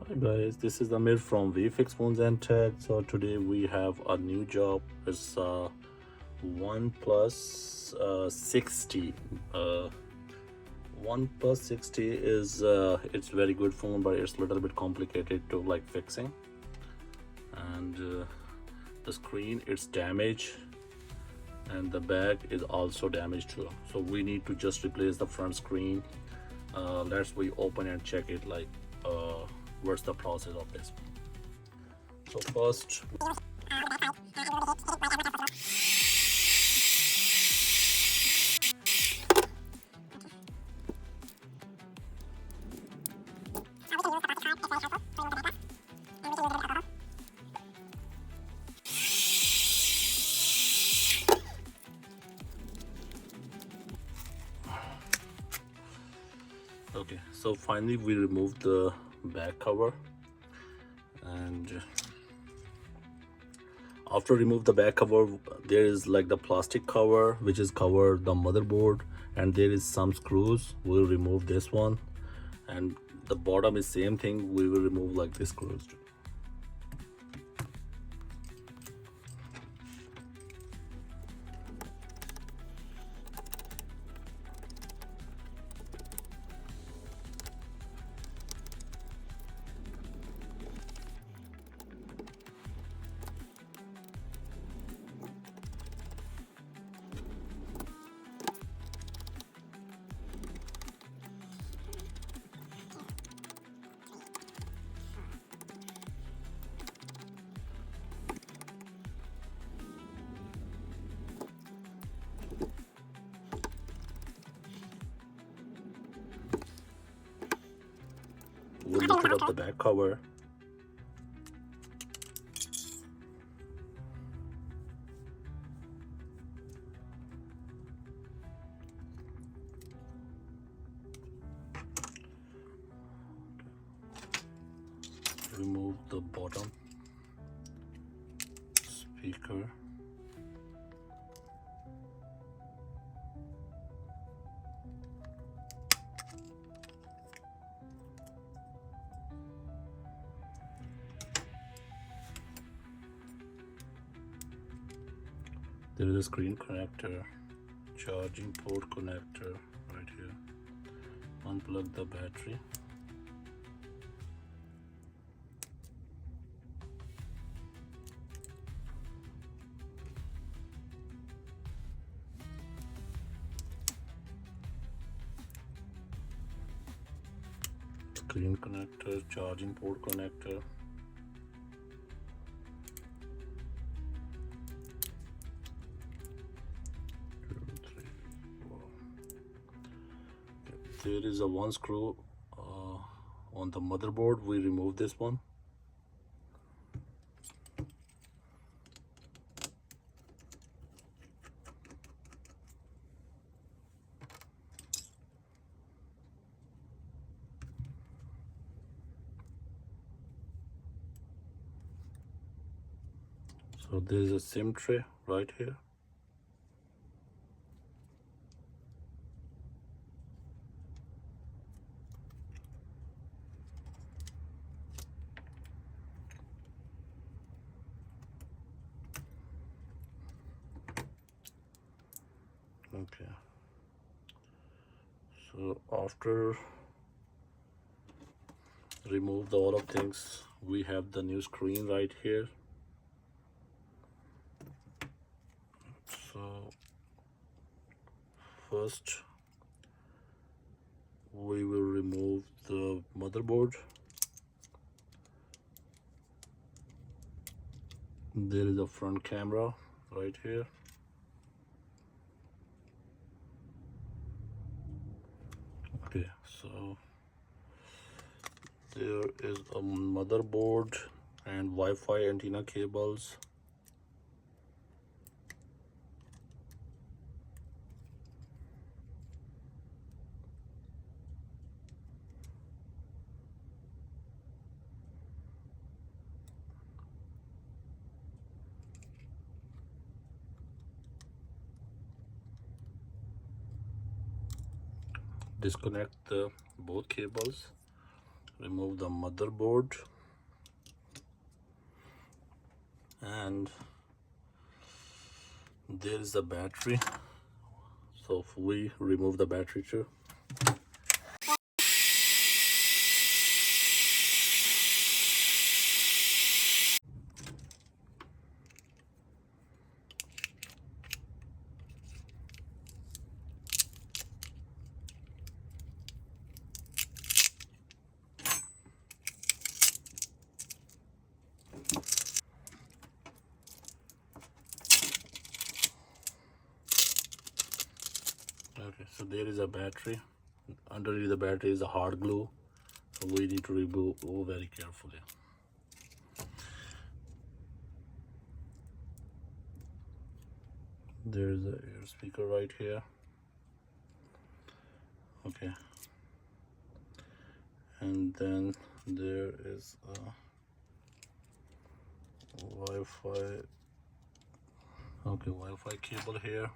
Hi guys, this is Amir from VFX Phones and Tech. So today we have a new job. It's OnePlus 60. OnePlus 60 is it's very good phone, but it's a little bit complicated to like fixing. And the screen it's damaged, and the back is also damaged too. So we need to just replace the front screen. Let's we open and check it. Like, what's the process of this? So first, okay. So finally, we remove the back cover, and after remove the back cover, there is like the plastic cover which is cover the motherboard, and there is some screws. We'll remove this one, and the bottom is same thing. We will remove like this screws too. We'll lift it up the back cover. Remove the bottom speaker. There is a screen connector, charging port connector right here. Unplug the battery. Screen connector, charging port connector. There is a one screw on the motherboard. We remove this one. So there is a SIM tray right here. Okay. So after remove all of things, we have the new screen right here. So first we will remove the motherboard. There is a front camera right here. Okay, so there is a motherboard and Wi-Fi antenna cables. Disconnect the both cables, remove the motherboard, and there is the battery. So if we remove the battery too. Okay, so there is a battery. Underneath the battery is a hard glue, so we need to remove very carefully. There is a air speaker right here. Okay, and then there is a Wi-Fi. Okay, Wi-Fi cable here.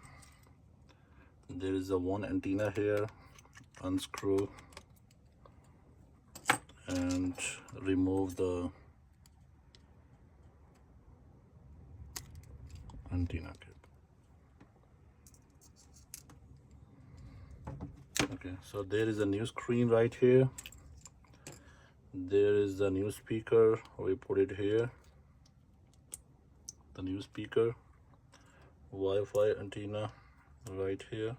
There is a one antenna here. Unscrew and remove the antenna cable. Okay, so there is a new screen right here. There is the new speaker. We put it here. The new speaker. Wi-Fi antenna right here.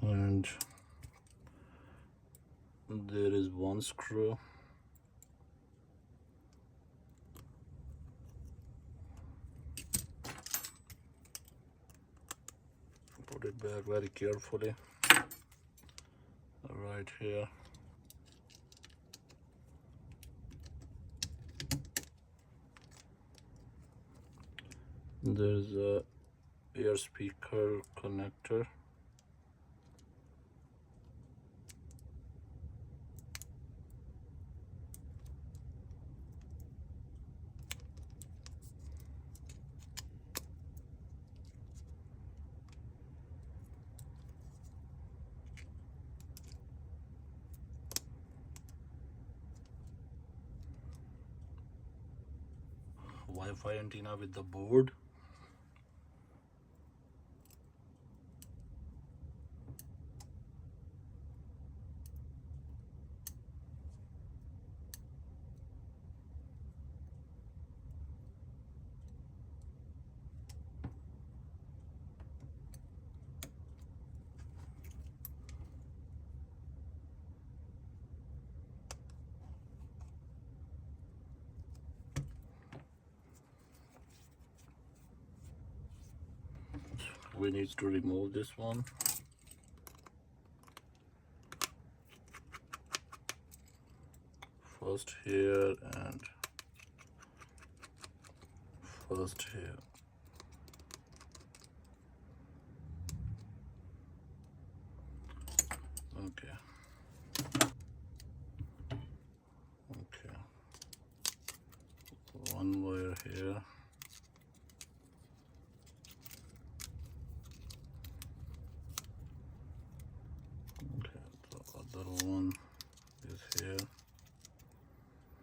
And there is one screw. Put it back very carefully. Right here. There's a air speaker connector. Wi-Fi antenna with the board. We need to remove this one. First here and first here. Okay. Okay. One wire here. Okay, the other one is here.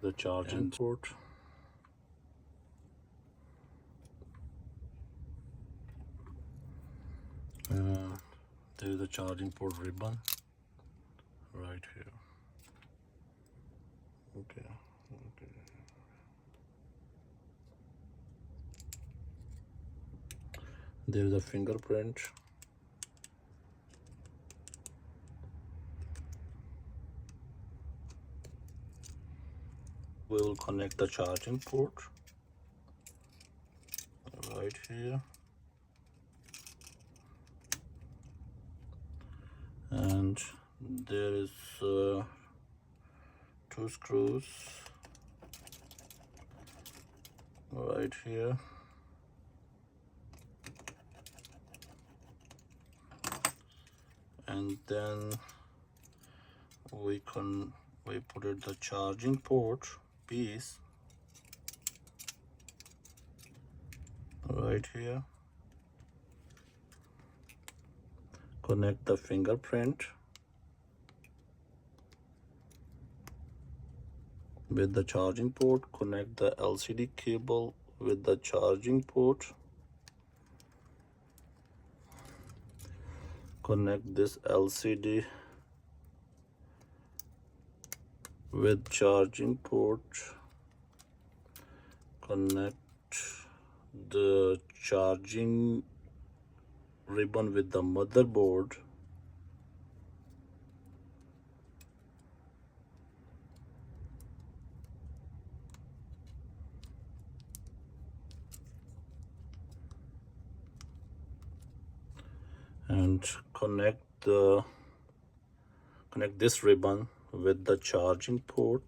The charging port. There is a charging port ribbon right here. Okay. Okay. There is a fingerprint. We will connect the charging port right here. And there is two screws right here. And then we put it the charging port piece right here. Connect the fingerprint with the charging port. Connect the LCD cable with the charging port. Connect this LCD with charging port. Connect the charging ribbon with the motherboard. And connect this ribbon with the charging port.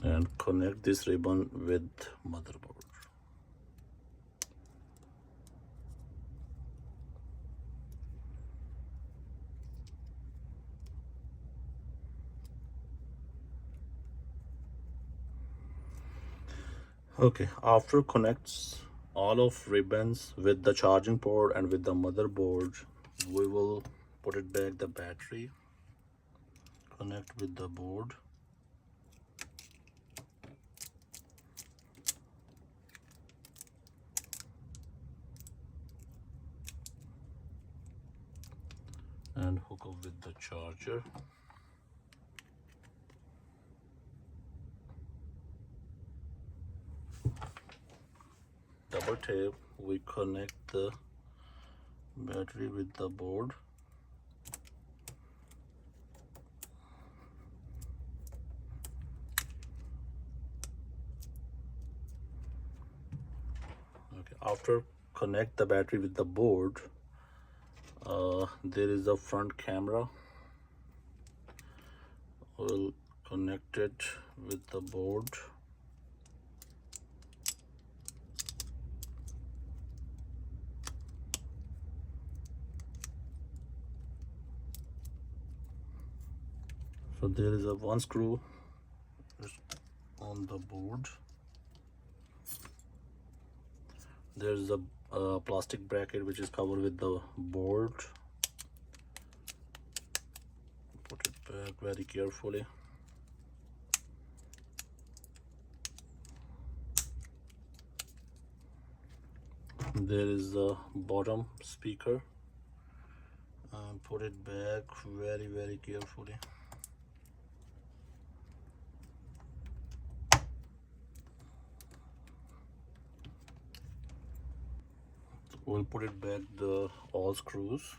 And connect this ribbon with motherboard. Okay, after connects all of ribbons with the charging port and with the motherboard, we will put it back the battery, connect with the board. And hook up with the charger. Double tap, we connect the battery with the board. Okay, after connect the battery with the board, there is a front camera. We'll connect it with the board. So there is a one screw on the board. There's a plastic bracket which is covered with the board. Put it back very carefully. There is a bottom speaker. Put it back very carefully. We'll put it back the all screws.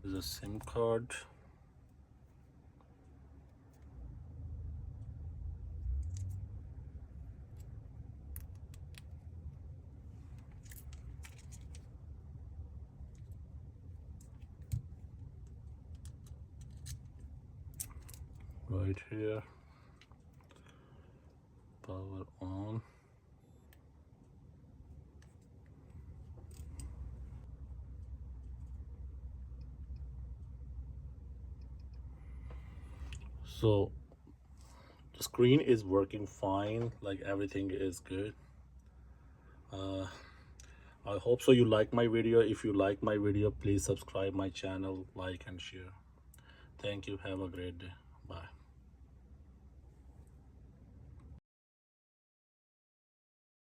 is a SIM card. Right here, power on. So the screen is working fine, like everything is good. I hope so you like my video. If you like my video, please subscribe my channel, like and share. Thank you. Have a great day. Bye.